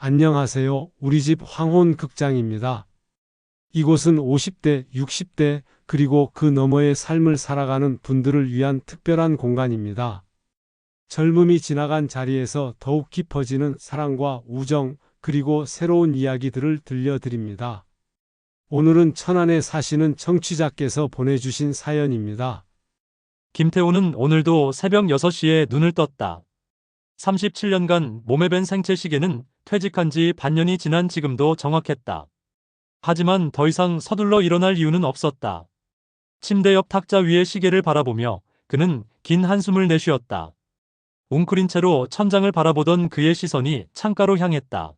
안녕하세요. 우리 집 황혼 극장입니다. 이곳은 50대, 60대, 그리고 그 너머의 삶을 살아가는 분들을 위한 특별한 공간입니다. 젊음이 지나간 자리에서 더욱 깊어지는 사랑과 우정, 그리고 새로운 이야기들을 들려드립니다. 오늘은 천안에 사시는 청취자께서 보내주신 사연입니다. 김태호는 오늘도 새벽 6시에 눈을 떴다. 37년간 몸에 밴 생체 시계는 퇴직한 지 반년이 지난 지금도 정확했다. 하지만 더 이상 서둘러 일어날 이유는 없었다. 침대 옆 탁자 위에 시계를 바라보며 그는 긴 한숨을 내쉬었다. 웅크린 채로 천장을 바라보던 그의 시선이 창가로 향했다.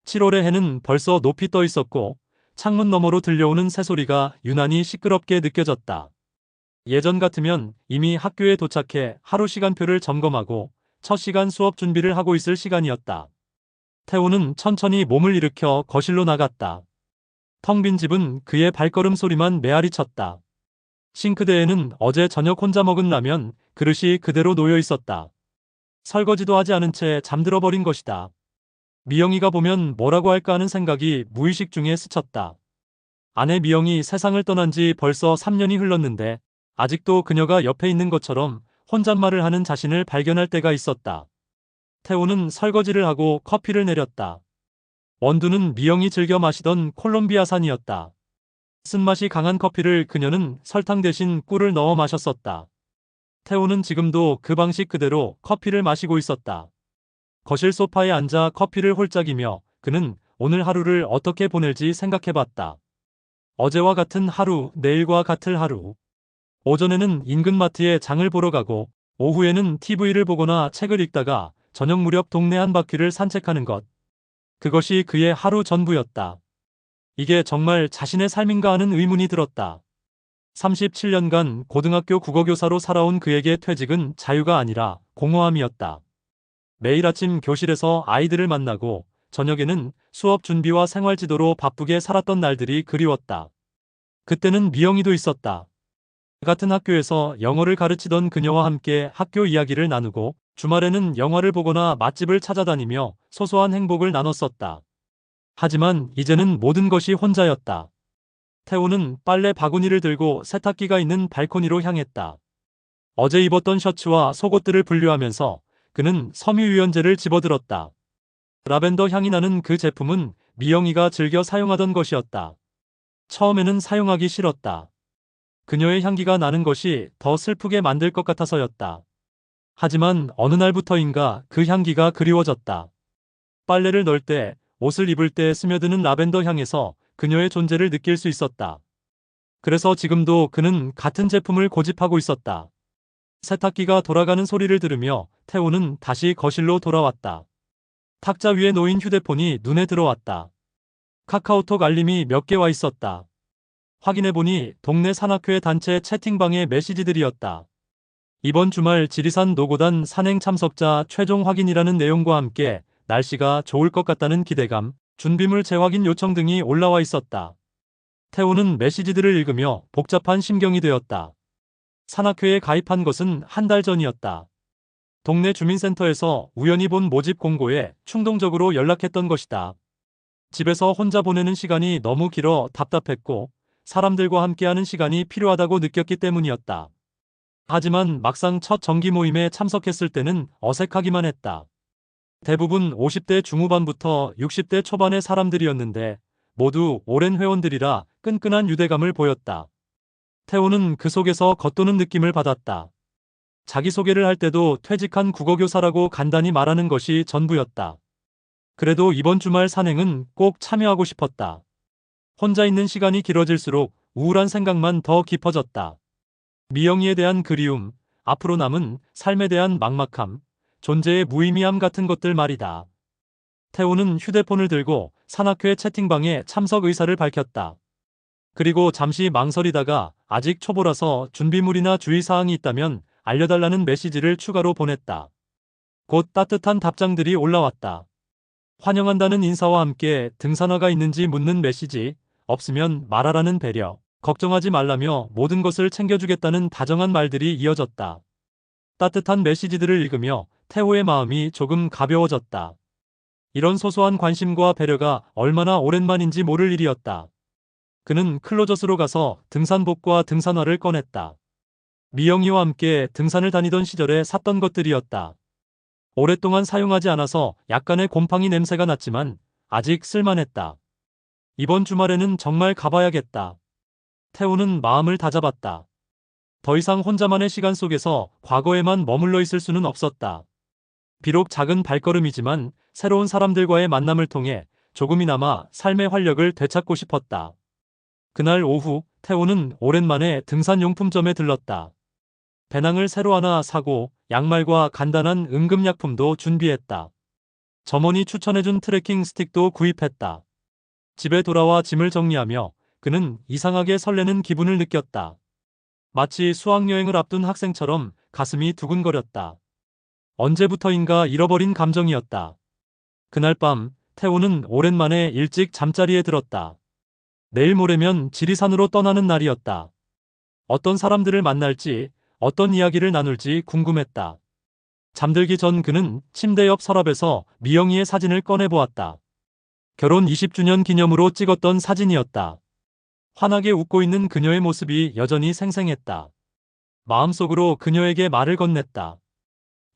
7월의 해는 벌써 높이 떠 있었고 창문 너머로 들려오는 새소리가 유난히 시끄럽게 느껴졌다. 예전 같으면 이미 학교에 도착해 하루 시간표를 점검하고 첫 시간 수업 준비를 하고 있을 시간이었다. 태호는 천천히 몸을 일으켜 거실로 나갔다. 텅 빈 집은 그의 발걸음 소리만 메아리 쳤다. 싱크대에는 어제 저녁 혼자 먹은 라면 그릇이 그대로 놓여 있었다. 설거지도 하지 않은 채 잠들어 버린 것이다. 미영이가 보면 뭐라고 할까 하는 생각이 무의식 중에 스쳤다. 아내 미영이 세상을 떠난 지 벌써 3년이 흘렀는데 아직도 그녀가 옆에 있는 것처럼 혼잣말을 하는 자신을 발견할 때가 있었다. 태호는 설거지를 하고 커피를 내렸다. 원두는 미영이 즐겨 마시던 콜롬비아산이었다. 쓴맛이 강한 커피를 그녀는 설탕 대신 꿀을 넣어 마셨었다. 태호는 지금도 그 방식 그대로 커피를 마시고 있었다. 거실 소파에 앉아 커피를 홀짝이며 그는 오늘 하루를 어떻게 보낼지 생각해봤다. 어제와 같은 하루, 내일과 같을 하루. 오전에는 인근 마트에 장을 보러 가고 오후에는 TV를 보거나 책을 읽다가 저녁 무렵 동네 한 바퀴를 산책하는 것. 그것이 그의 하루 전부였다. 이게 정말 자신의 삶인가 하는 의문이 들었다. 37년간 고등학교 국어교사로 살아온 그에게 퇴직은 자유가 아니라 공허함이었다. 매일 아침 교실에서 아이들을 만나고 저녁에는 수업 준비와 생활지도로 바쁘게 살았던 날들이 그리웠다. 그때는 미영이도 있었다. 같은 학교에서 영어를 가르치던 그녀와 함께 학교 이야기를 나누고 주말에는 영화를 보거나 맛집을 찾아다니며 소소한 행복을 나눴었다. 하지만 이제는 모든 것이 혼자였다. 태호는 빨래 바구니를 들고 세탁기가 있는 발코니로 향했다. 어제 입었던 셔츠와 속옷들을 분류하면서 그는 섬유유연제를 집어들었다. 라벤더 향이 나는 그 제품은 미영이가 즐겨 사용하던 것이었다. 처음에는 사용하기 싫었다. 그녀의 향기가 나는 것이 더 슬프게 만들 것 같아서였다. 하지만 어느 날부터인가 그 향기가 그리워졌다. 빨래를 넣을 때, 옷을 입을 때 스며드는 라벤더 향에서 그녀의 존재를 느낄 수 있었다. 그래서 지금도 그는 같은 제품을 고집하고 있었다. 세탁기가 돌아가는 소리를 들으며 태호는 다시 거실로 돌아왔다. 탁자 위에 놓인 휴대폰이 눈에 들어왔다. 카카오톡 알림이 몇 개 와 있었다. 확인해보니 동네 산악회 단체 채팅방의 메시지들이었다. 이번 주말 지리산 노고단 산행 참석자 최종 확인이라는 내용과 함께 날씨가 좋을 것 같다는 기대감, 준비물 재확인 요청 등이 올라와 있었다. 태호는 메시지들을 읽으며 복잡한 심경이 되었다. 산악회에 가입한 것은 한 달 전이었다. 동네 주민센터에서 우연히 본 모집 공고에 충동적으로 연락했던 것이다. 집에서 혼자 보내는 시간이 너무 길어 답답했고 사람들과 함께하는 시간이 필요하다고 느꼈기 때문이었다. 하지만 막상 첫 정기 모임에 참석했을 때는 어색하기만 했다. 대부분 50대 중후반부터 60대 초반의 사람들이었는데 모두 오랜 회원들이라 끈끈한 유대감을 보였다. 태호는 그 속에서 겉도는 느낌을 받았다. 자기소개를 할 때도 퇴직한 국어교사라고 간단히 말하는 것이 전부였다. 그래도 이번 주말 산행은 꼭 참여하고 싶었다. 혼자 있는 시간이 길어질수록 우울한 생각만 더 깊어졌다. 미영이에 대한 그리움, 앞으로 남은 삶에 대한 막막함, 존재의 무의미함 같은 것들 말이다. 태호는 휴대폰을 들고 산악회 채팅방에 참석 의사를 밝혔다. 그리고 잠시 망설이다가 아직 초보라서 준비물이나 주의사항이 있다면 알려달라는 메시지를 추가로 보냈다. 곧 따뜻한 답장들이 올라왔다. 환영한다는 인사와 함께 등산화가 있는지 묻는 메시지, 없으면 말하라는 배려, 걱정하지 말라며 모든 것을 챙겨주겠다는 다정한 말들이 이어졌다. 따뜻한 메시지들을 읽으며 태호의 마음이 조금 가벼워졌다. 이런 소소한 관심과 배려가 얼마나 오랜만인지 모를 일이었다. 그는 클로저스로 가서 등산복과 등산화를 꺼냈다. 미영이와 함께 등산을 다니던 시절에 샀던 것들이었다. 오랫동안 사용하지 않아서 약간의 곰팡이 냄새가 났지만 아직 쓸만했다. 이번 주말에는 정말 가봐야겠다. 태호는 마음을 다잡았다. 더 이상 혼자만의 시간 속에서 과거에만 머물러 있을 수는 없었다. 비록 작은 발걸음이지만 새로운 사람들과의 만남을 통해 조금이나마 삶의 활력을 되찾고 싶었다. 그날 오후 태호는 오랜만에 등산용품점에 들렀다. 배낭을 새로 하나 사고 양말과 간단한 응급약품도 준비했다. 점원이 추천해준 트레킹 스틱도 구입했다. 집에 돌아와 짐을 정리하며 그는 이상하게 설레는 기분을 느꼈다. 마치 수학여행을 앞둔 학생처럼 가슴이 두근거렸다. 언제부터인가 잃어버린 감정이었다. 그날 밤 태호는 오랜만에 일찍 잠자리에 들었다. 내일 모레면 지리산으로 떠나는 날이었다. 어떤 사람들을 만날지, 어떤 이야기를 나눌지 궁금했다. 잠들기 전 그는 침대 옆 서랍에서 미영이의 사진을 꺼내보았다. 결혼 20주년 기념으로 찍었던 사진이었다. 환하게 웃고 있는 그녀의 모습이 여전히 생생했다. 마음속으로 그녀에게 말을 건넸다.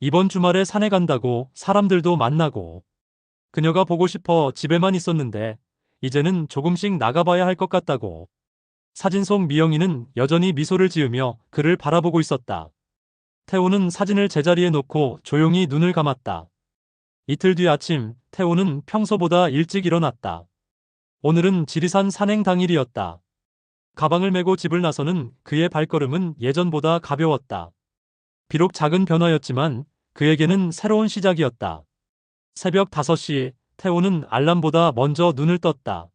이번 주말에 산에 간다고, 사람들도 만나고. 그녀가 보고 싶어 집에만 있었는데 이제는 조금씩 나가봐야 할 것 같다고. 사진 속 미영이는 여전히 미소를 지으며 그를 바라보고 있었다. 태호는 사진을 제자리에 놓고 조용히 눈을 감았다. 이틀 뒤 아침, 태호는 평소보다 일찍 일어났다. 오늘은 지리산 산행 당일이었다. 가방을 메고 집을 나서는 그의 발걸음은 예전보다 가벼웠다. 비록 작은 변화였지만 그에게는 새로운 시작이었다. 새벽 5시, 태호는 알람보다 먼저 눈을 떴다.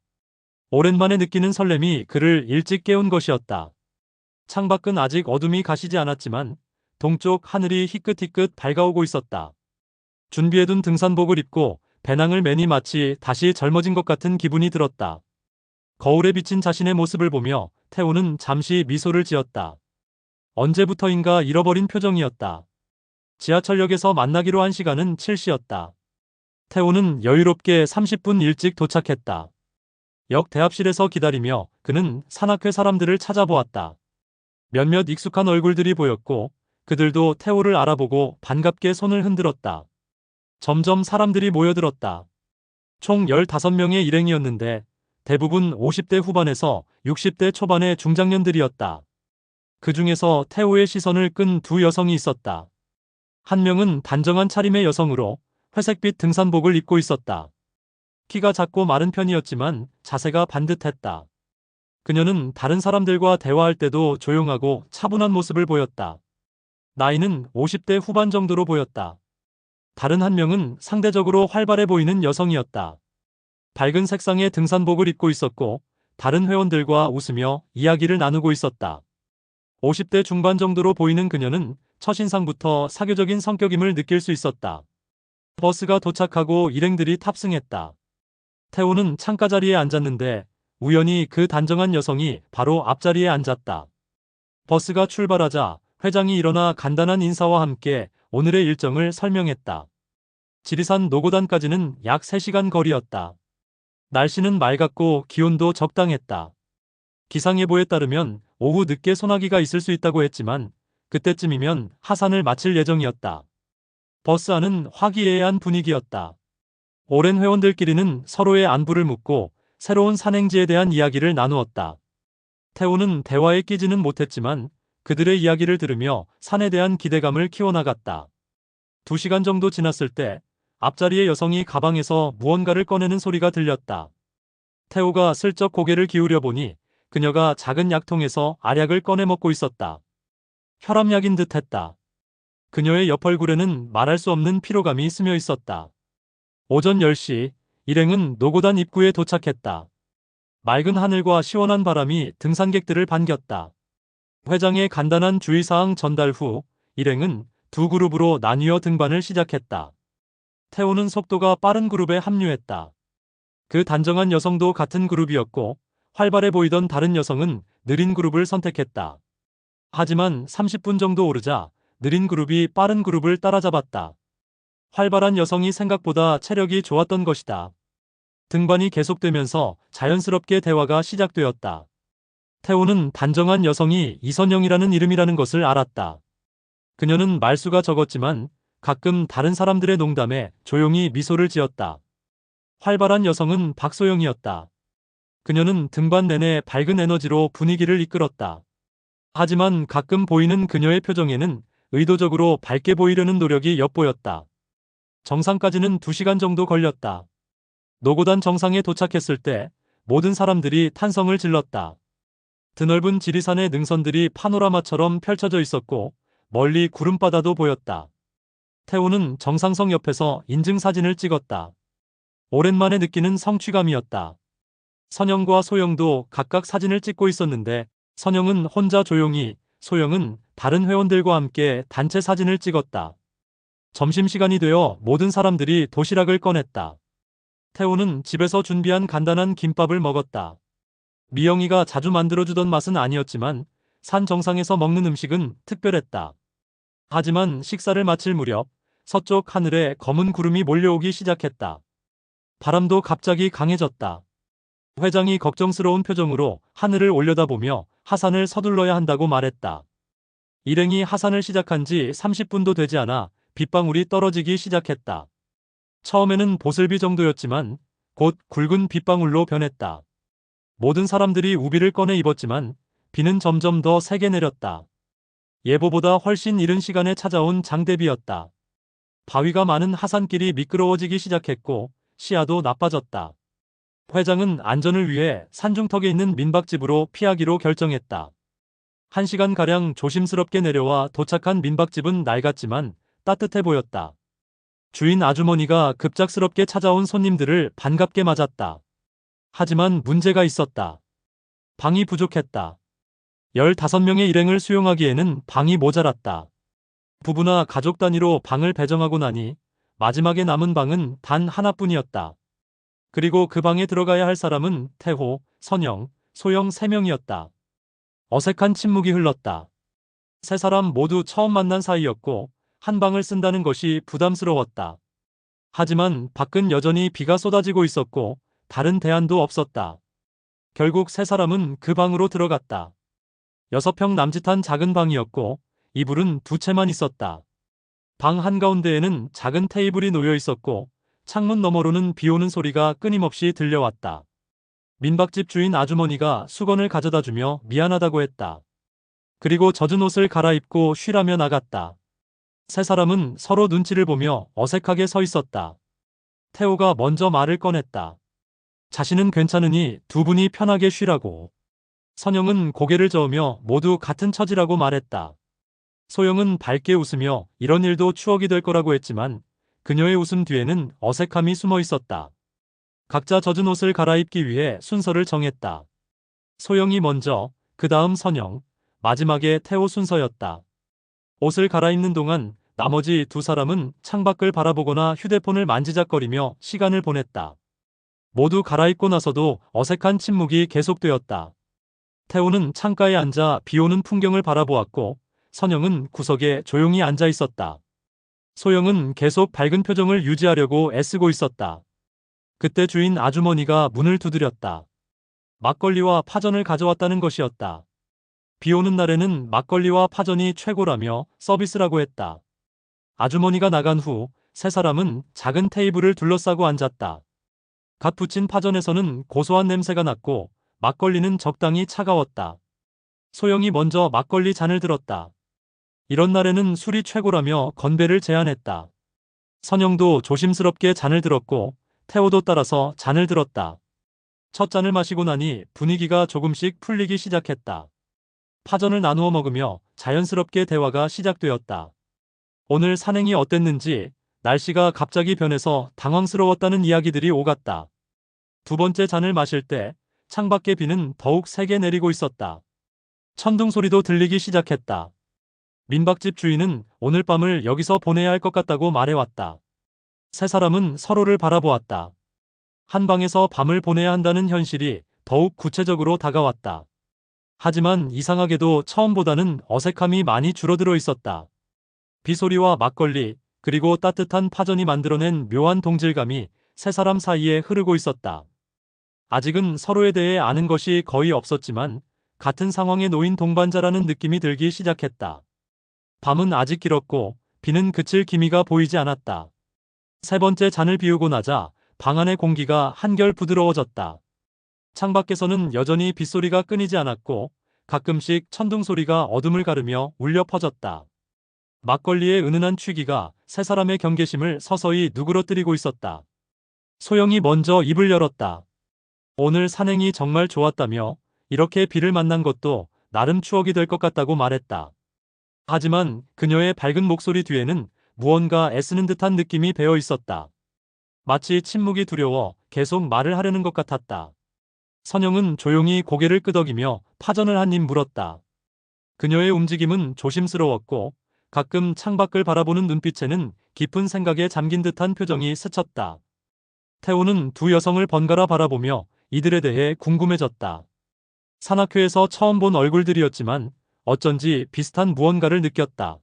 오랜만에 느끼는 설렘이 그를 일찍 깨운 것이었다. 창밖은 아직 어둠이 가시지 않았지만 동쪽 하늘이 희끗희끗 밝아오고 있었다. 준비해둔 등산복을 입고 배낭을 매니 마치 다시 젊어진 것 같은 기분이 들었다. 거울에 비친 자신의 모습을 보며 태호는 잠시 미소를 지었다. 언제부터인가 잃어버린 표정이었다. 지하철역에서 만나기로 한 시간은 7시였다. 태호는 여유롭게 30분 일찍 도착했다. 역 대합실에서 기다리며 그는 산악회 사람들을 찾아보았다. 몇몇 익숙한 얼굴들이 보였고 그들도 태호를 알아보고 반갑게 손을 흔들었다. 점점 사람들이 모여들었다. 총 15명의 일행이었는데 대부분 50대 후반에서 60대 초반의 중장년들이었다. 그 중에서 태호의 시선을 끈 두 여성이 있었다. 한 명은 단정한 차림의 여성으로 회색빛 등산복을 입고 있었다. 키가 작고 마른 편이었지만 자세가 반듯했다. 그녀는 다른 사람들과 대화할 때도 조용하고 차분한 모습을 보였다. 나이는 50대 후반 정도로 보였다. 다른 한 명은 상대적으로 활발해 보이는 여성이었다. 밝은 색상의 등산복을 입고 있었고 다른 회원들과 웃으며 이야기를 나누고 있었다. 50대 중반 정도로 보이는 그녀는 첫인상부터 사교적인 성격임을 느낄 수 있었다. 버스가 도착하고 일행들이 탑승했다. 태호는 창가 자리에 앉았는데 우연히 그 단정한 여성이 바로 앞자리에 앉았다. 버스가 출발하자 회장이 일어나 간단한 인사와 함께 오늘의 일정을 설명했다. 지리산 노고단까지는 약 3시간 거리였다. 날씨는 맑았고 기온도 적당했다. 기상예보에 따르면 오후 늦게 소나기가 있을 수 있다고 했지만 그때쯤이면 하산을 마칠 예정이었다. 버스 안은 화기애애한 분위기였다. 오랜 회원들끼리는 서로의 안부를 묻고 새로운 산행지에 대한 이야기를 나누었다. 태호는 대화에 끼지는 못했지만 그들의 이야기를 들으며 산에 대한 기대감을 키워나갔다. 2시간 정도 지났을 때 앞자리의 여성이 가방에서 무언가를 꺼내는 소리가 들렸다. 태호가 슬쩍 고개를 기울여 보니 그녀가 작은 약통에서 알약을 꺼내 먹고 있었다. 혈압약인 듯했다. 그녀의 옆 얼굴에는 말할 수 없는 피로감이 스며 있었다. 오전 10시, 일행은 노고단 입구에 도착했다. 맑은 하늘과 시원한 바람이 등산객들을 반겼다. 회장의 간단한 주의사항 전달 후 일행은 두 그룹으로 나뉘어 등반을 시작했다. 태호는 속도가 빠른 그룹에 합류했다. 그 단정한 여성도 같은 그룹이었고 활발해 보이던 다른 여성은 느린 그룹을 선택했다. 하지만 30분 정도 오르자 느린 그룹이 빠른 그룹을 따라잡았다. 활발한 여성이 생각보다 체력이 좋았던 것이다. 등반이 계속되면서 자연스럽게 대화가 시작되었다. 태호는 단정한 여성이 이선영이라는 이름이라는 것을 알았다. 그녀는 말수가 적었지만 가끔 다른 사람들의 농담에 조용히 미소를 지었다. 활발한 여성은 박소영이었다. 그녀는 등반 내내 밝은 에너지로 분위기를 이끌었다. 하지만 가끔 보이는 그녀의 표정에는 의도적으로 밝게 보이려는 노력이 엿보였다. 정상까지는 2시간 정도 걸렸다. 노고단 정상에 도착했을 때 모든 사람들이 탄성을 질렀다. 드넓은 지리산의 능선들이 파노라마처럼 펼쳐져 있었고 멀리 구름바다도 보였다. 태호는 정상성 옆에서 인증사진을 찍었다. 오랜만에 느끼는 성취감이었다. 선영과 소영도 각각 사진을 찍고 있었는데 선영은 혼자 조용히, 소영은 다른 회원들과 함께 단체 사진을 찍었다. 점심시간이 되어 모든 사람들이 도시락을 꺼냈다. 태호는 집에서 준비한 간단한 김밥을 먹었다. 미영이가 자주 만들어주던 맛은 아니었지만 산 정상에서 먹는 음식은 특별했다. 하지만 식사를 마칠 무렵 서쪽 하늘에 검은 구름이 몰려오기 시작했다. 바람도 갑자기 강해졌다. 회장이 걱정스러운 표정으로 하늘을 올려다보며 하산을 서둘러야 한다고 말했다. 일행이 하산을 시작한 지 30분도 되지 않아 빗방울이 떨어지기 시작했다. 처음에는 보슬비 정도였지만 곧 굵은 빗방울로 변했다. 모든 사람들이 우비를 꺼내 입었지만 비는 점점 더 세게 내렸다. 예보보다 훨씬 이른 시간에 찾아온 장대비였다. 바위가 많은 하산길이 미끄러워지기 시작했고 시야도 나빠졌다. 회장은 안전을 위해 산중턱에 있는 민박집으로 피하기로 결정했다. 1시간가량 조심스럽게 내려와 도착한 민박집은 낡았지만 따뜻해 보였다. 주인 아주머니가 급작스럽게 찾아온 손님들을 반갑게 맞았다. 하지만 문제가 있었다. 방이 부족했다. 15명의 일행을 수용하기에는 방이 모자랐다. 부부나 가족 단위로 방을 배정하고 나니 마지막에 남은 방은 단 하나뿐이었다. 그리고 그 방에 들어가야 할 사람은 태호, 선영, 소영 3명이었다. 어색한 침묵이 흘렀다. 세 사람 모두 처음 만난 사이였고 한 방을 쓴다는 것이 부담스러웠다. 하지만 밖은 여전히 비가 쏟아지고 있었고 다른 대안도 없었다. 결국 세 사람은 그 방으로 들어갔다. 6평 남짓한 작은 방이었고 이불은 2채만 있었다. 방 한가운데에는 작은 테이블이 놓여 있었고 창문 너머로는 비 오는 소리가 끊임없이 들려왔다. 민박집 주인 아주머니가 수건을 가져다 주며 미안하다고 했다. 그리고 젖은 옷을 갈아입고 쉬라며 나갔다. 세 사람은 서로 눈치를 보며 어색하게 서 있었다. 태호가 먼저 말을 꺼냈다. 자신은 괜찮으니 두 분이 편하게 쉬라고. 선영은 고개를 저으며 모두 같은 처지라고 말했다. 소영은 밝게 웃으며 이런 일도 추억이 될 거라고 했지만 그녀의 웃음 뒤에는 어색함이 숨어 있었다. 각자 젖은 옷을 갈아입기 위해 순서를 정했다. 소영이 먼저, 그 다음 선영, 마지막에 태호 순서였다. 옷을 갈아입는 동안 나머지 2사람은 창밖을 바라보거나 휴대폰을 만지작거리며 시간을 보냈다. 모두 갈아입고 나서도 어색한 침묵이 계속되었다. 태호는 창가에 앉아 비 오는 풍경을 바라보았고 선영은 구석에 조용히 앉아 있었다. 소영은 계속 밝은 표정을 유지하려고 애쓰고 있었다. 그때 주인 아주머니가 문을 두드렸다. 막걸리와 파전을 가져왔다는 것이었다. 비 오는 날에는 막걸리와 파전이 최고라며 서비스라고 했다. 아주머니가 나간 후 세 사람은 작은 테이블을 둘러싸고 앉았다. 갓 부친 파전에서는 고소한 냄새가 났고 막걸리는 적당히 차가웠다. 소영이 먼저 막걸리 잔을 들었다. 이런 날에는 술이 최고라며 건배를 제안했다. 선영도 조심스럽게 잔을 들었고 태호도 따라서 잔을 들었다. 첫 잔을 마시고 나니 분위기가 조금씩 풀리기 시작했다. 파전을 나누어 먹으며 자연스럽게 대화가 시작되었다. 오늘 산행이 어땠는지, 날씨가 갑자기 변해서 당황스러웠다는 이야기들이 오갔다. 2번째 잔을 마실 때 창밖의 비는 더욱 세게 내리고 있었다. 천둥 소리도 들리기 시작했다. 민박집 주인은 오늘 밤을 여기서 보내야 할 것 같다고 말해왔다. 세 사람은 서로를 바라보았다. 한 방에서 밤을 보내야 한다는 현실이 더욱 구체적으로 다가왔다. 하지만 이상하게도 처음보다는 어색함이 많이 줄어들어 있었다. 비소리와 막걸리, 그리고 따뜻한 파전이 만들어낸 묘한 동질감이 세 사람 사이에 흐르고 있었다. 아직은 서로에 대해 아는 것이 거의 없었지만 같은 상황에 놓인 동반자라는 느낌이 들기 시작했다. 밤은 아직 길었고 비는 그칠 기미가 보이지 않았다. 세 번째 잔을 비우고 나자 방 안의 공기가 한결 부드러워졌다. 창밖에서는 여전히 빗소리가 끊이지 않았고 가끔씩 천둥 소리가 어둠을 가르며 울려 퍼졌다. 막걸리의 은은한 취기가 세 사람의 경계심을 서서히 누그러뜨리고 있었다. 소영이 먼저 입을 열었다. 오늘 산행이 정말 좋았다며 이렇게 비를 만난 것도 나름 추억이 될 것 같다고 말했다. 하지만 그녀의 밝은 목소리 뒤에는 무언가 애쓰는 듯한 느낌이 배어 있었다. 마치 침묵이 두려워 계속 말을 하려는 것 같았다. 선영은 조용히 고개를 끄덕이며 파전을 한 입 물었다. 그녀의 움직임은 조심스러웠고 가끔 창밖을 바라보는 눈빛에는 깊은 생각에 잠긴 듯한 표정이 스쳤다. 태호는 두 여성을 번갈아 바라보며 이들에 대해 궁금해졌다. 산악회에서 처음 본 얼굴들이었지만 어쩐지 비슷한 무언가를 느꼈다.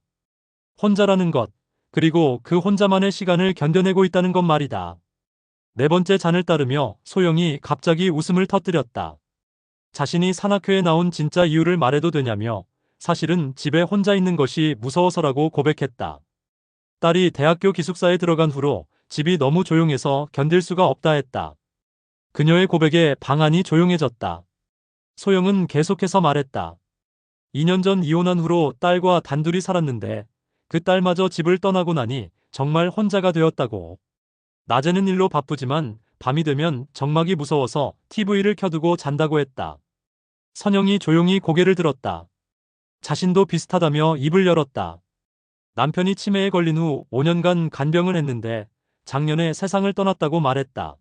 혼자라는 것, 그리고 그 혼자만의 시간을 견뎌내고 있다는 것 말이다. 네 번째 잔을 따르며 소영이 갑자기 웃음을 터뜨렸다. 자신이 산악회에 나온 진짜 이유를 말해도 되냐며 사실은 집에 혼자 있는 것이 무서워서라고 고백했다. 딸이 대학교 기숙사에 들어간 후로 집이 너무 조용해서 견딜 수가 없다 했다. 그녀의 고백에 방 안이 조용해졌다. 소영은 계속해서 말했다. 2년 전 이혼한 후로 딸과 단둘이 살았는데 그 딸마저 집을 떠나고 나니 정말 혼자가 되었다고. 낮에는 일로 바쁘지만 밤이 되면 정막이 무서워서 TV를 켜두고 잔다고 했다. 선영이 조용히 고개를 들었다. 자신도 비슷하다며 입을 열었다. 남편이 치매에 걸린 후 5년간 간병을 했는데 작년에 세상을 떠났다고 말했다.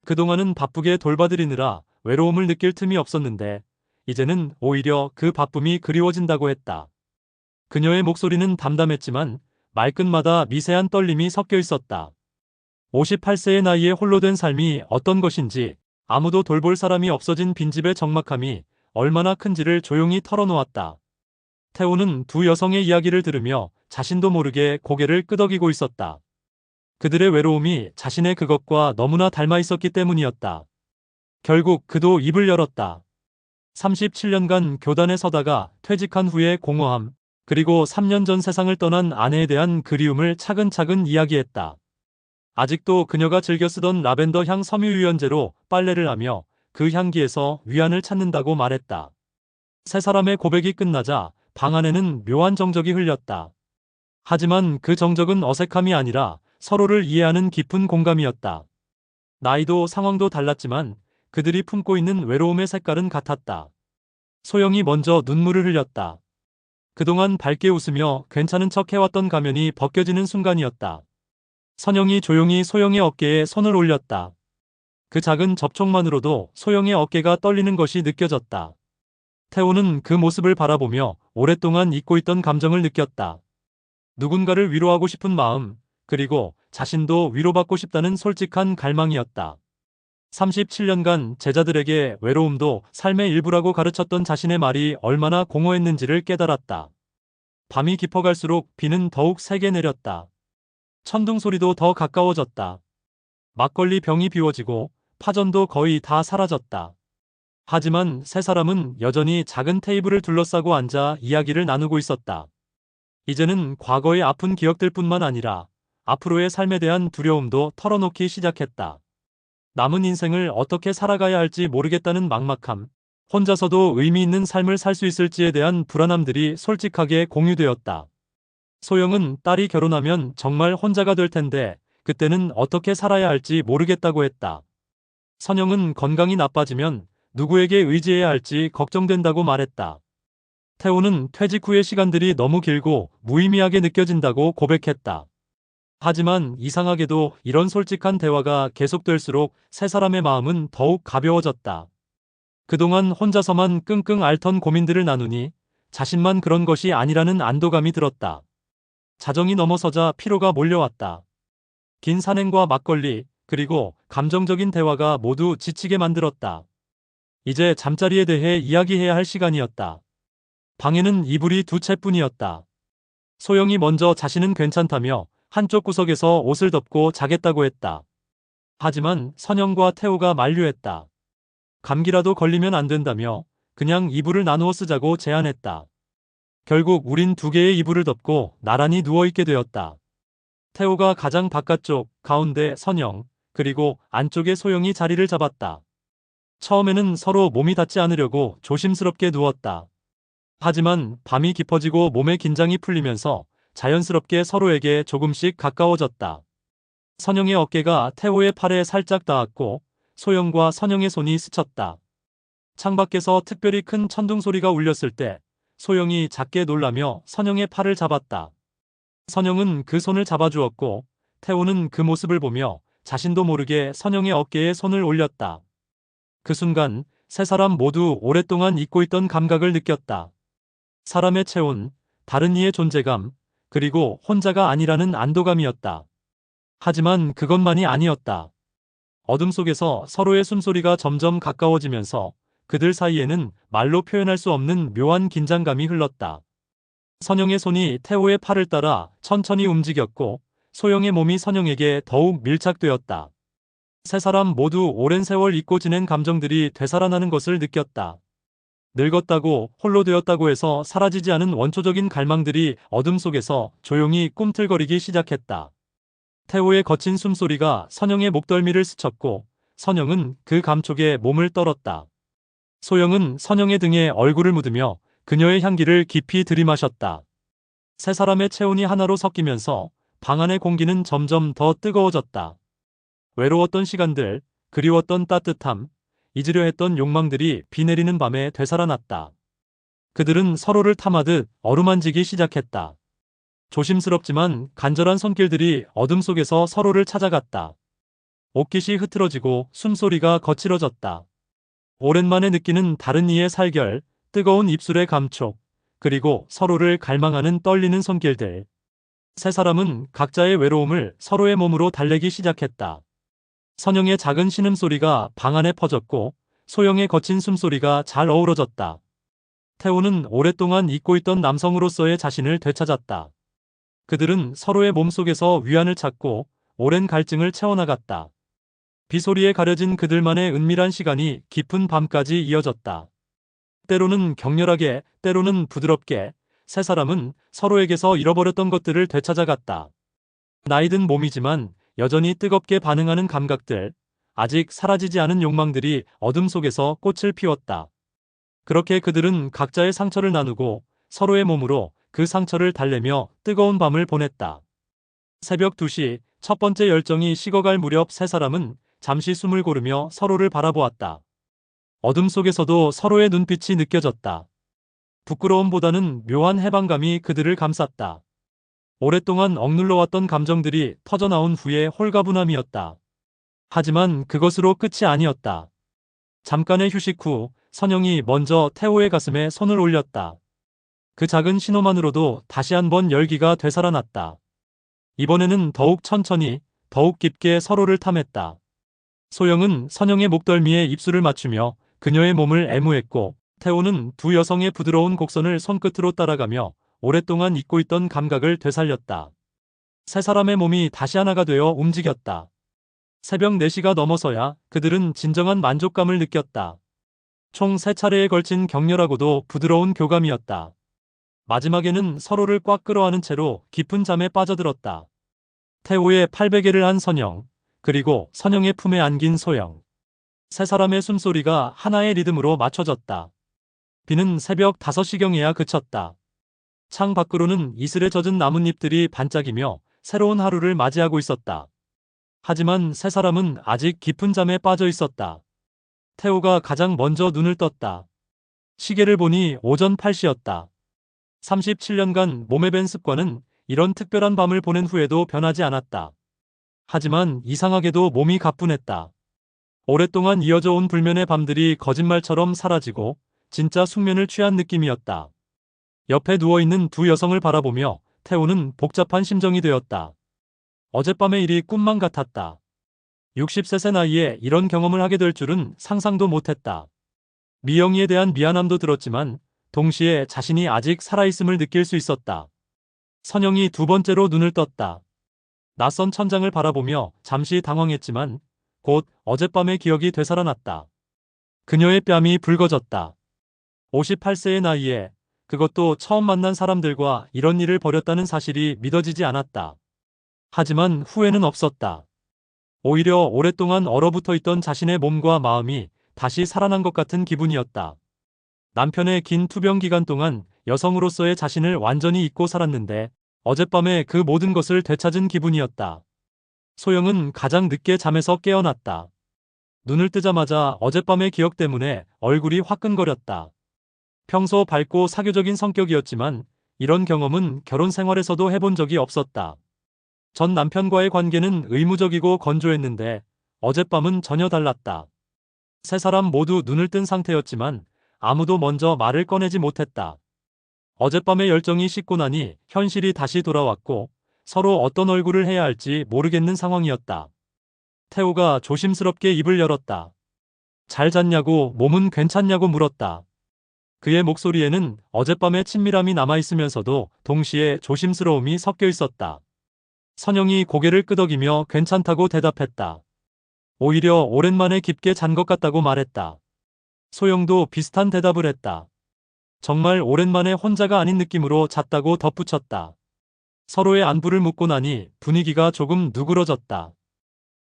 그동안은 바쁘게 돌봐드리느라 외로움을 느낄 틈이 없었는데 이제는 오히려 그 바쁨이 그리워진다고 했다. 그녀의 목소리는 담담했지만 말끝마다 미세한 떨림이 섞여 있었다. 58세의 나이에 홀로 된 삶이 어떤 것인지, 아무도 돌볼 사람이 없어진 빈집의 적막함이 얼마나 큰지를 조용히 털어놓았다. 태호는 두 여성의 이야기를 들으며 자신도 모르게 고개를 끄덕이고 있었다. 그들의 외로움이 자신의 그것과 너무나 닮아 있었기 때문이었다. 결국 그도 입을 열었다. 37년간 교단에 서다가 퇴직한 후의 공허함, 그리고 3년 전 세상을 떠난 아내에 대한 그리움을 차근차근 이야기했다. 아직도 그녀가 즐겨 쓰던 라벤더 향 섬유유연제로 빨래를 하며 그 향기에서 위안을 찾는다고 말했다. 세 사람의 고백이 끝나자 방 안에는 묘한 정적이 흘렸다. 하지만 그 정적은 어색함이 아니라 서로를 이해하는 깊은 공감이었다. 나이도 상황도 달랐지만 그들이 품고 있는 외로움의 색깔은 같았다. 소영이 먼저 눈물을 흘렸다. 그동안 밝게 웃으며 괜찮은 척 해왔던 가면이 벗겨지는 순간이었다. 선영이 조용히 소영의 어깨에 손을 올렸다. 그 작은 접촉만으로도 소영의 어깨가 떨리는 것이 느껴졌다. 태호는 그 모습을 바라보며 오랫동안 잊고 있던 감정을 느꼈다. 누군가를 위로하고 싶은 마음, 그리고 자신도 위로받고 싶다는 솔직한 갈망이었다. 37년간 제자들에게 외로움도 삶의 일부라고 가르쳤던 자신의 말이 얼마나 공허했는지를 깨달았다. 밤이 깊어갈수록 비는 더욱 세게 내렸다. 천둥 소리도 더 가까워졌다. 막걸리 병이 비워지고 파전도 거의 다 사라졌다. 하지만 세 사람은 여전히 작은 테이블을 둘러싸고 앉아 이야기를 나누고 있었다. 이제는 과거의 아픈 기억들뿐만 아니라 앞으로의 삶에 대한 두려움도 털어놓기 시작했다. 남은 인생을 어떻게 살아가야 할지 모르겠다는 막막함, 혼자서도 의미 있는 삶을 살 수 있을지에 대한 불안함들이 솔직하게 공유되었다. 소영은 딸이 결혼하면 정말 혼자가 될 텐데 그때는 어떻게 살아야 할지 모르겠다고 했다. 선영은 건강이 나빠지면 누구에게 의지해야 할지 걱정된다고 말했다. 태호는 퇴직 후의 시간들이 너무 길고 무의미하게 느껴진다고 고백했다. 하지만 이상하게도 이런 솔직한 대화가 계속될수록 세 사람의 마음은 더욱 가벼워졌다. 그동안 혼자서만 끙끙 앓던 고민들을 나누니 자신만 그런 것이 아니라는 안도감이 들었다. 자정이 넘어서자 피로가 몰려왔다. 긴 산행과 막걸리, 그리고 감정적인 대화가 모두 지치게 만들었다. 이제 잠자리에 대해 이야기해야 할 시간이었다. 방에는 이불이 두 채뿐이었다. 소영이 먼저 자신은 괜찮다며 한쪽 구석에서 옷을 덮고 자겠다고 했다. 하지만 선영과 태호가 만류했다. 감기라도 걸리면 안 된다며 그냥 이불을 나누어 쓰자고 제안했다. 결국 우린 두 개의 이불을 덮고 나란히 누워있게 되었다. 태호가 가장 바깥쪽, 가운데 선영, 그리고 안쪽에 소영이 자리를 잡았다. 처음에는 서로 몸이 닿지 않으려고 조심스럽게 누웠다. 하지만 밤이 깊어지고 몸의 긴장이 풀리면서 자연스럽게 서로에게 조금씩 가까워졌다. 선영의 어깨가 태호의 팔에 살짝 닿았고 소영과 선영의 손이 스쳤다. 창밖에서 특별히 큰 천둥 소리가 울렸을 때 소영이 작게 놀라며 선영의 팔을 잡았다. 선영은 그 손을 잡아주었고 태호는 그 모습을 보며 자신도 모르게 선영의 어깨에 손을 올렸다. 그 순간 세 사람 모두 오랫동안 잊고 있던 감각을 느꼈다. 사람의 체온, 다른 이의 존재감, 그리고 혼자가 아니라는 안도감이었다. 하지만 그것만이 아니었다. 어둠 속에서 서로의 숨소리가 점점 가까워지면서 그들 사이에는 말로 표현할 수 없는 묘한 긴장감이 흘렀다. 선영의 손이 태호의 팔을 따라 천천히 움직였고 소영의 몸이 선영에게 더욱 밀착되었다. 세 사람 모두 오랜 세월 잊고 지낸 감정들이 되살아나는 것을 느꼈다. 늙었다고 홀로 되었다고 해서 사라지지 않은 원초적인 갈망들이 어둠 속에서 조용히 꿈틀거리기 시작했다. 태호의 거친 숨소리가 선영의 목덜미를 스쳤고 선영은 그 감촉에 몸을 떨었다. 소영은 선영의 등에 얼굴을 묻으며 그녀의 향기를 깊이 들이마셨다. 세 사람의 체온이 하나로 섞이면서 방 안의 공기는 점점 더 뜨거워졌다. 외로웠던 시간들, 그리웠던 따뜻함, 잊으려 했던 욕망들이 비 내리는 밤에 되살아났다. 그들은 서로를 탐하듯 어루만지기 시작했다. 조심스럽지만 간절한 손길들이 어둠 속에서 서로를 찾아갔다. 옷깃이 흐트러지고 숨소리가 거칠어졌다. 오랜만에 느끼는 다른 이의 살결, 뜨거운 입술의 감촉, 그리고 서로를 갈망하는 떨리는 손길들. 세 사람은 각자의 외로움을 서로의 몸으로 달래기 시작했다. 선영의 작은 신음소리가 방 안에 퍼졌고 소영의 거친 숨소리가 잘 어우러졌다. 태호는 오랫동안 잊고 있던 남성으로서의 자신을 되찾았다. 그들은 서로의 몸속에서 위안을 찾고 오랜 갈증을 채워나갔다. 비소리에 가려진 그들만의 은밀한 시간이 깊은 밤까지 이어졌다. 때로는 격렬하게, 때로는 부드럽게 세 사람은 서로에게서 잃어버렸던 것들을 되찾아갔다. 나이든 몸이지만 여전히 뜨겁게 반응하는 감각들, 아직 사라지지 않은 욕망들이 어둠 속에서 꽃을 피웠다. 그렇게 그들은 각자의 상처를 나누고 서로의 몸으로 그 상처를 달래며 뜨거운 밤을 보냈다. 새벽 2시 첫 번째 열정이 식어갈 무렵 세 사람은 잠시 숨을 고르며 서로를 바라보았다. 어둠 속에서도 서로의 눈빛이 느껴졌다. 부끄러움보다는 묘한 해방감이 그들을 감쌌다. 오랫동안 억눌러왔던 감정들이 터져나온 후에 홀가분함이었다. 하지만 그것으로 끝이 아니었다. 잠깐의 휴식 후 선영이 먼저 태호의 가슴에 손을 올렸다. 그 작은 신호만으로도 다시 한번 열기가 되살아났다. 이번에는 더욱 천천히, 더욱 깊게 서로를 탐했다. 소영은 선영의 목덜미에 입술을 맞추며 그녀의 몸을 애무했고 태호는 두 여성의 부드러운 곡선을 손끝으로 따라가며 오랫동안 잊고 있던 감각을 되살렸다. 세 사람의 몸이 다시 하나가 되어 움직였다. 새벽 4시가 넘어서야 그들은 진정한 만족감을 느꼈다. 총 3차례에 걸친 격렬하고도 부드러운 교감이었다. 마지막에는 서로를 꽉 끌어안은 채로 깊은 잠에 빠져들었다. 태호의 팔베개를 한 선영, 그리고 선영의 품에 안긴 소영. 세 사람의 숨소리가 하나의 리듬으로 맞춰졌다. 비는 새벽 5시경에야 그쳤다. 창 밖으로는 이슬에 젖은 나뭇잎들이 반짝이며 새로운 하루를 맞이하고 있었다. 하지만 세 사람은 아직 깊은 잠에 빠져 있었다. 태호가 가장 먼저 눈을 떴다. 시계를 보니 오전 8시였다. 37년간 몸에 밴 습관은 이런 특별한 밤을 보낸 후에도 변하지 않았다. 하지만 이상하게도 몸이 가뿐했다. 오랫동안 이어져 온 불면의 밤들이 거짓말처럼 사라지고 진짜 숙면을 취한 느낌이었다. 옆에 누워있는 두 여성을 바라보며 태호는 복잡한 심정이 되었다. 어젯밤의 일이 꿈만 같았다. 60세 나이에 이런 경험을 하게 될 줄은 상상도 못했다. 미영이에 대한 미안함도 들었지만 동시에 자신이 아직 살아있음을 느낄 수 있었다. 선영이 두 번째로 눈을 떴다. 낯선 천장을 바라보며 잠시 당황했지만 곧 어젯밤의 기억이 되살아났다. 그녀의 뺨이 붉어졌다. 58세의 나이에 그것도 처음 만난 사람들과 이런 일을 벌였다는 사실이 믿어지지 않았다. 하지만 후회는 없었다. 오히려 오랫동안 얼어붙어 있던 자신의 몸과 마음이 다시 살아난 것 같은 기분이었다. 남편의 긴 투병 기간 동안 여성으로서의 자신을 완전히 잊고 살았는데 어젯밤에 그 모든 것을 되찾은 기분이었다. 소영은 가장 늦게 잠에서 깨어났다. 눈을 뜨자마자 어젯밤의 기억 때문에 얼굴이 화끈거렸다. 평소 밝고 사교적인 성격이었지만 이런 경험은 결혼 생활에서도 해본 적이 없었다. 전 남편과의 관계는 의무적이고 건조했는데 어젯밤은 전혀 달랐다. 세 사람 모두 눈을 뜬 상태였지만 아무도 먼저 말을 꺼내지 못했다. 어젯밤의 열정이 식고 나니 현실이 다시 돌아왔고 서로 어떤 얼굴을 해야 할지 모르겠는 상황이었다. 태호가 조심스럽게 입을 열었다. 잘 잤냐고, 몸은 괜찮냐고 물었다. 그의 목소리에는 어젯밤의 친밀함이 남아있으면서도 동시에 조심스러움이 섞여 있었다. 선영이 고개를 끄덕이며 괜찮다고 대답했다. 오히려 오랜만에 깊게 잔 것 같다고 말했다. 소영도 비슷한 대답을 했다. 정말 오랜만에 혼자가 아닌 느낌으로 잤다고 덧붙였다. 서로의 안부를 묻고 나니 분위기가 조금 누그러졌다.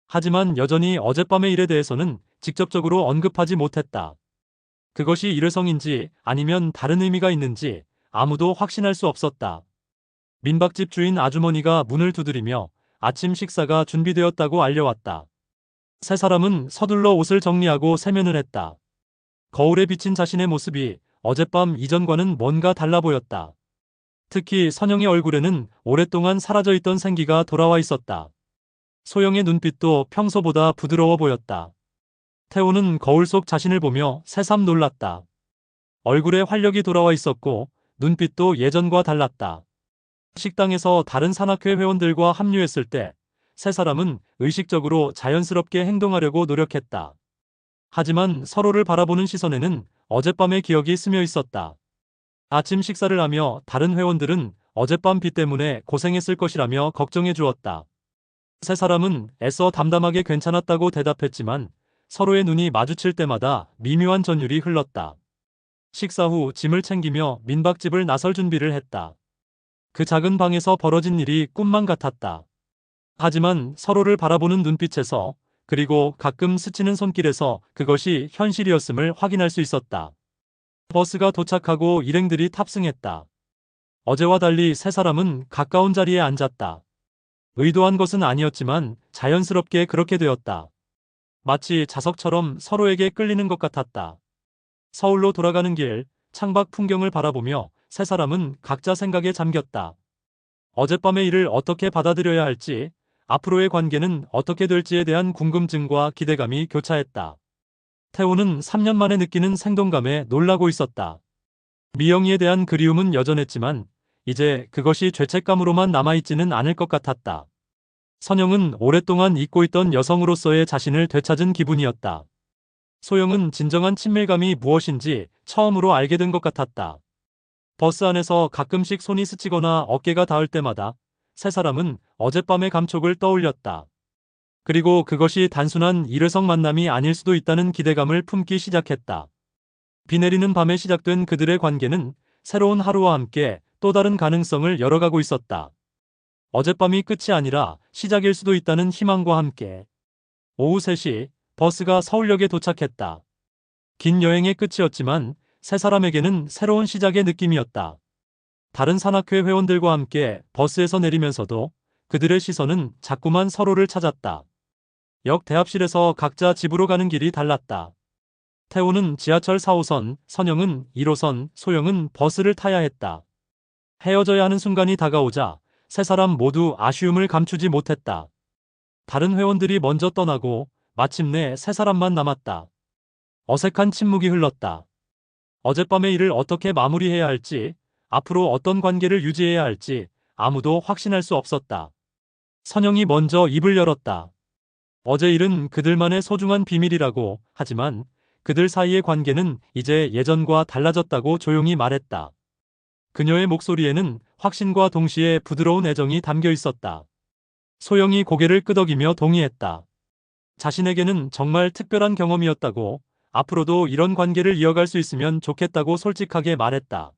하지만 여전히 어젯밤의 일에 대해서는 직접적으로 언급하지 못했다. 그것이 일회성인지 아니면 다른 의미가 있는지 아무도 확신할 수 없었다. 민박집 주인 아주머니가 문을 두드리며 아침 식사가 준비되었다고 알려왔다. 세 사람은 서둘러 옷을 정리하고 세면을 했다. 거울에 비친 자신의 모습이 어젯밤 이전과는 뭔가 달라 보였다. 특히 선영의 얼굴에는 오랫동안 사라져 있던 생기가 돌아와 있었다. 소영의 눈빛도 평소보다 부드러워 보였다. 태호는 거울 속 자신을 보며 새삼 놀랐다. 얼굴에 활력이 돌아와 있었고 눈빛도 예전과 달랐다. 식당에서 다른 산악회 회원들과 합류했을 때 세 사람은 의식적으로 자연스럽게 행동하려고 노력했다. 하지만 서로를 바라보는 시선에는 어젯밤의 기억이 스며 있었다. 아침 식사를 하며 다른 회원들은 어젯밤 비 때문에 고생했을 것이라며 걱정해 주었다. 세 사람은 애써 담담하게 괜찮았다고 대답했지만 서로의 눈이 마주칠 때마다 미묘한 전율이 흘렀다. 식사 후 짐을 챙기며 민박집을 나설 준비를 했다. 그 작은 방에서 벌어진 일이 꿈만 같았다. 하지만 서로를 바라보는 눈빛에서 그리고 가끔 스치는 손길에서 그것이 현실이었음을 확인할 수 있었다. 버스가 도착하고 일행들이 탑승했다. 어제와 달리 세 사람은 가까운 자리에 앉았다. 의도한 것은 아니었지만 자연스럽게 그렇게 되었다. 마치 자석처럼 서로에게 끌리는 것 같았다. 서울로 돌아가는 길, 창밖 풍경을 바라보며 세 사람은 각자 생각에 잠겼다. 어젯밤의 일을 어떻게 받아들여야 할지, 앞으로의 관계는 어떻게 될지에 대한 궁금증과 기대감이 교차했다. 태호는 3년 만에 느끼는 생동감에 놀라고 있었다. 미영이에 대한 그리움은 여전했지만 이제 그것이 죄책감으로만 남아있지는 않을 것 같았다. 선영은 오랫동안 잊고 있던 여성으로서의 자신을 되찾은 기분이었다. 소영은 진정한 친밀감이 무엇인지 처음으로 알게 된 것 같았다. 버스 안에서 가끔씩 손이 스치거나 어깨가 닿을 때마다 세 사람은 어젯밤의 감촉을 떠올렸다. 그리고 그것이 단순한 일회성 만남이 아닐 수도 있다는 기대감을 품기 시작했다. 비 내리는 밤에 시작된 그들의 관계는 새로운 하루와 함께 또 다른 가능성을 열어가고 있었다. 어젯밤이 끝이 아니라 시작일 수도 있다는 희망과 함께 오후 3시 버스가 서울역에 도착했다. 긴 여행의 끝이었지만 세 사람에게는 새로운 시작의 느낌이었다. 다른 산악회 회원들과 함께 버스에서 내리면서도 그들의 시선은 자꾸만 서로를 찾았다. 역 대합실에서 각자 집으로 가는 길이 달랐다. 태호는 지하철 4호선, 선영은 1호선, 소영은 버스를 타야 했다. 헤어져야 하는 순간이 다가오자 세 사람 모두 아쉬움을 감추지 못했다. 다른 회원들이 먼저 떠나고 마침내 세 사람만 남았다. 어색한 침묵이 흘렀다. 어젯밤의 일을 어떻게 마무리해야 할지, 앞으로 어떤 관계를 유지해야 할지 아무도 확신할 수 없었다. 선영이 먼저 입을 열었다. 어제 일은 그들만의 소중한 비밀이라고, 하지만 그들 사이의 관계는 이제 예전과 달라졌다고 조용히 말했다. 그녀의 목소리에는 확신과 동시에 부드러운 애정이 담겨 있었다. 소영이 고개를 끄덕이며 동의했다. 자신에게는 정말 특별한 경험이었다고, 앞으로도 이런 관계를 이어갈 수 있으면 좋겠다고 솔직하게 말했다.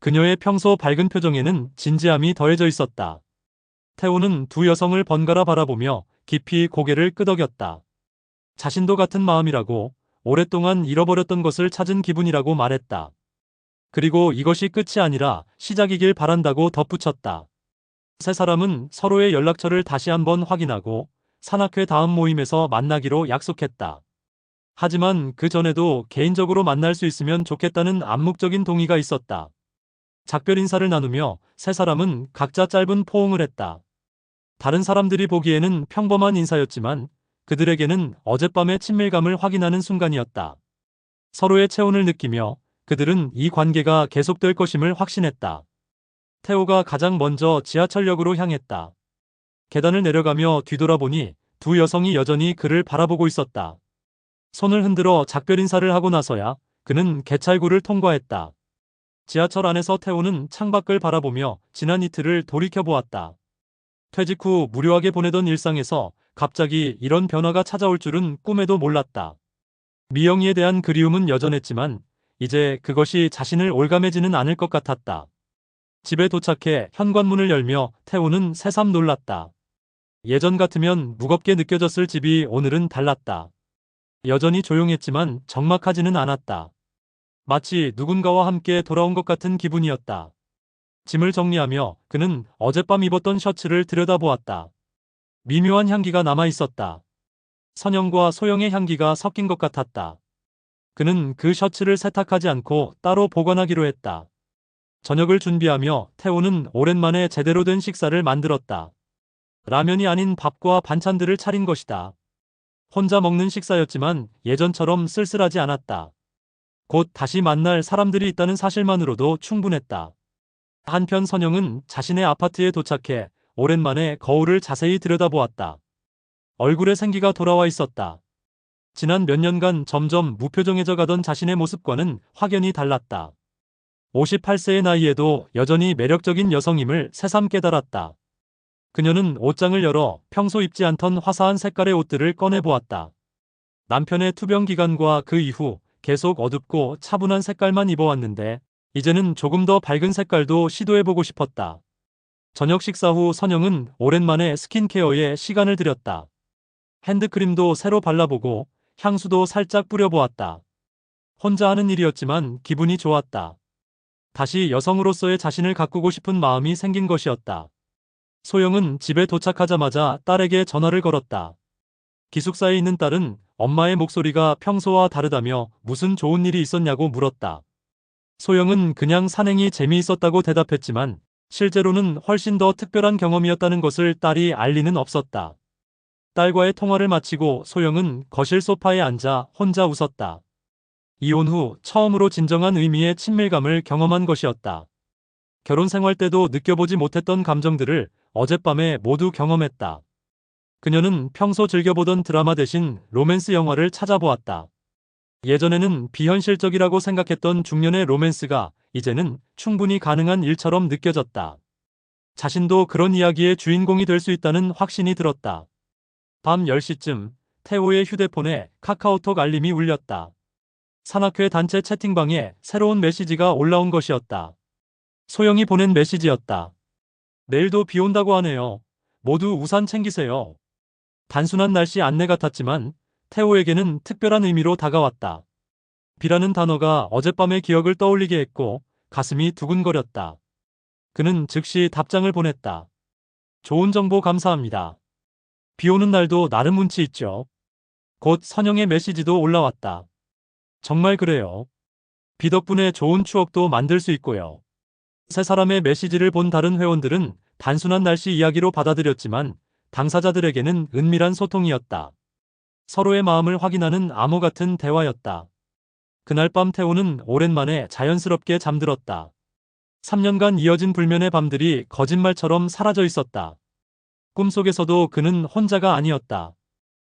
그녀의 평소 밝은 표정에는 진지함이 더해져 있었다. 태호는 두 여성을 번갈아 바라보며 깊이 고개를 끄덕였다. 자신도 같은 마음이라고, 오랫동안 잃어버렸던 것을 찾은 기분이라고 말했다. 그리고 이것이 끝이 아니라 시작이길 바란다고 덧붙였다. 세 사람은 서로의 연락처를 다시 한번 확인하고 산악회 다음 모임에서 만나기로 약속했다. 하지만 그 전에도 개인적으로 만날 수 있으면 좋겠다는 암묵적인 동의가 있었다. 작별 인사를 나누며 세 사람은 각자 짧은 포옹을 했다. 다른 사람들이 보기에는 평범한 인사였지만 그들에게는 어젯밤의 친밀감을 확인하는 순간이었다. 서로의 체온을 느끼며 그들은 이 관계가 계속될 것임을 확신했다. 태호가 가장 먼저 지하철역으로 향했다. 계단을 내려가며 뒤돌아보니 두 여성이 여전히 그를 바라보고 있었다. 손을 흔들어 작별 인사를 하고 나서야 그는 개찰구를 통과했다. 지하철 안에서 태호는 창밖을 바라보며 지난 이틀을 돌이켜보았다. 퇴직 후 무료하게 보내던 일상에서 갑자기 이런 변화가 찾아올 줄은 꿈에도 몰랐다. 미영이에 대한 그리움은 여전했지만 이제 그것이 자신을 올감해지는 않을 것 같았다. 집에 도착해 현관문을 열며 태호는 새삼 놀랐다. 예전 같으면 무겁게 느껴졌을 집이 오늘은 달랐다. 여전히 조용했지만 적막하지는 않았다. 마치 누군가와 함께 돌아온 것 같은 기분이었다. 짐을 정리하며 그는 어젯밤 입었던 셔츠를 들여다보았다. 미묘한 향기가 남아 있었다. 선영과 소영의 향기가 섞인 것 같았다. 그는 그 셔츠를 세탁하지 않고 따로 보관하기로 했다. 저녁을 준비하며 태호는 오랜만에 제대로 된 식사를 만들었다. 라면이 아닌 밥과 반찬들을 차린 것이다. 혼자 먹는 식사였지만 예전처럼 쓸쓸하지 않았다. 곧 다시 만날 사람들이 있다는 사실만으로도 충분했다. 한편 선영은 자신의 아파트에 도착해 오랜만에 거울을 자세히 들여다보았다. 얼굴에 생기가 돌아와 있었다. 지난 몇 년간 점점 무표정해져 가던 자신의 모습과는 확연히 달랐다. 58세의 나이에도 여전히 매력적인 여성임을 새삼 깨달았다. 그녀는 옷장을 열어 평소 입지 않던 화사한 색깔의 옷들을 꺼내보았다. 남편의 투병 기간과 그 이후 계속 어둡고 차분한 색깔만 입어왔는데 이제는 조금 더 밝은 색깔도 시도해보고 싶었다. 저녁 식사 후 선영은 오랜만에 스킨케어에 시간을 들였다. 핸드크림도 새로 발라보고 향수도 살짝 뿌려보았다. 혼자 하는 일이었지만 기분이 좋았다. 다시 여성으로서의 자신을 가꾸고 싶은 마음이 생긴 것이었다. 소영은 집에 도착하자마자 딸에게 전화를 걸었다. 기숙사에 있는 딸은 엄마의 목소리가 평소와 다르다며 무슨 좋은 일이 있었냐고 물었다. 소영은 그냥 산행이 재미있었다고 대답했지만 실제로는 훨씬 더 특별한 경험이었다는 것을 딸이 알 리는 없었다. 딸과의 통화를 마치고 소영은 거실 소파에 앉아 혼자 웃었다. 이혼 후 처음으로 진정한 의미의 친밀감을 경험한 것이었다. 결혼 생활 때도 느껴보지 못했던 감정들을 어젯밤에 모두 경험했다. 그녀는 평소 즐겨보던 드라마 대신 로맨스 영화를 찾아보았다. 예전에는 비현실적이라고 생각했던 중년의 로맨스가 이제는 충분히 가능한 일처럼 느껴졌다. 자신도 그런 이야기의 주인공이 될 수 있다는 확신이 들었다. 밤 10시쯤 태호의 휴대폰에 카카오톡 알림이 울렸다. 산악회 단체 채팅방에 새로운 메시지가 올라온 것이었다. 소영이 보낸 메시지였다. 내일도 비 온다고 하네요. 모두 우산 챙기세요. 단순한 날씨 안내 같았지만 태호에게는 특별한 의미로 다가왔다. 비라는 단어가 어젯밤의 기억을 떠올리게 했고 가슴이 두근거렸다. 그는 즉시 답장을 보냈다. 좋은 정보 감사합니다. 비 오는 날도 나름 운치 있죠. 곧 선영의 메시지도 올라왔다. 정말 그래요. 비 덕분에 좋은 추억도 만들 수 있고요. 세 사람의 메시지를 본 다른 회원들은 단순한 날씨 이야기로 받아들였지만 당사자들에게는 은밀한 소통이었다. 서로의 마음을 확인하는 암호 같은 대화였다. 그날 밤 태호는 오랜만에 자연스럽게 잠들었다. 3년간 이어진 불면의 밤들이 거짓말처럼 사라져 있었다. 꿈속에서도 그는 혼자가 아니었다.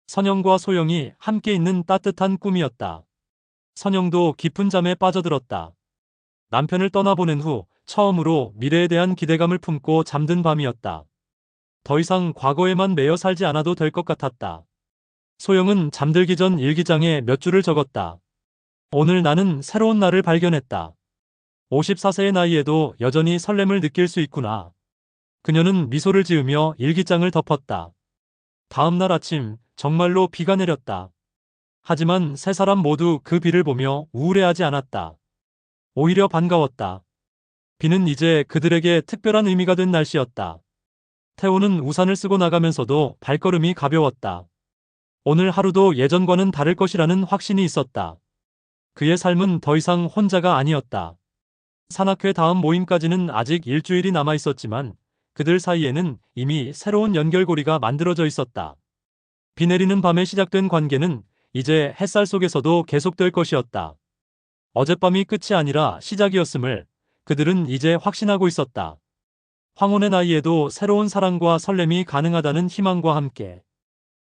선영과 소영이 함께 있는 따뜻한 꿈이었다. 선영도 깊은 잠에 빠져들었다. 남편을 떠나보낸 후 처음으로 미래에 대한 기대감을 품고 잠든 밤이었다. 더 이상 과거에만 매여 살지 않아도 될 것 같았다. 소영은 잠들기 전 일기장에 몇 줄을 적었다. 오늘 나는 새로운 나를 발견했다. 54세의 나이에도 여전히 설렘을 느낄 수 있구나. 그녀는 미소를 지으며 일기장을 덮었다. 다음 날 아침 정말로 비가 내렸다. 하지만 세 사람 모두 그 비를 보며 우울해하지 않았다. 오히려 반가웠다. 비는 이제 그들에게 특별한 의미가 된 날씨였다. 태호는 우산을 쓰고 나가면서도 발걸음이 가벼웠다. 오늘 하루도 예전과는 다를 것이라는 확신이 있었다. 그의 삶은 더 이상 혼자가 아니었다. 산악회 다음 모임까지는 아직 일주일이 남아 있었지만 그들 사이에는 이미 새로운 연결고리가 만들어져 있었다. 비 내리는 밤에 시작된 관계는 이제 햇살 속에서도 계속될 것이었다. 어젯밤이 끝이 아니라 시작이었음을 그들은 이제 확신하고 있었다. 황혼의 나이에도 새로운 사랑과 설렘이 가능하다는 희망과 함께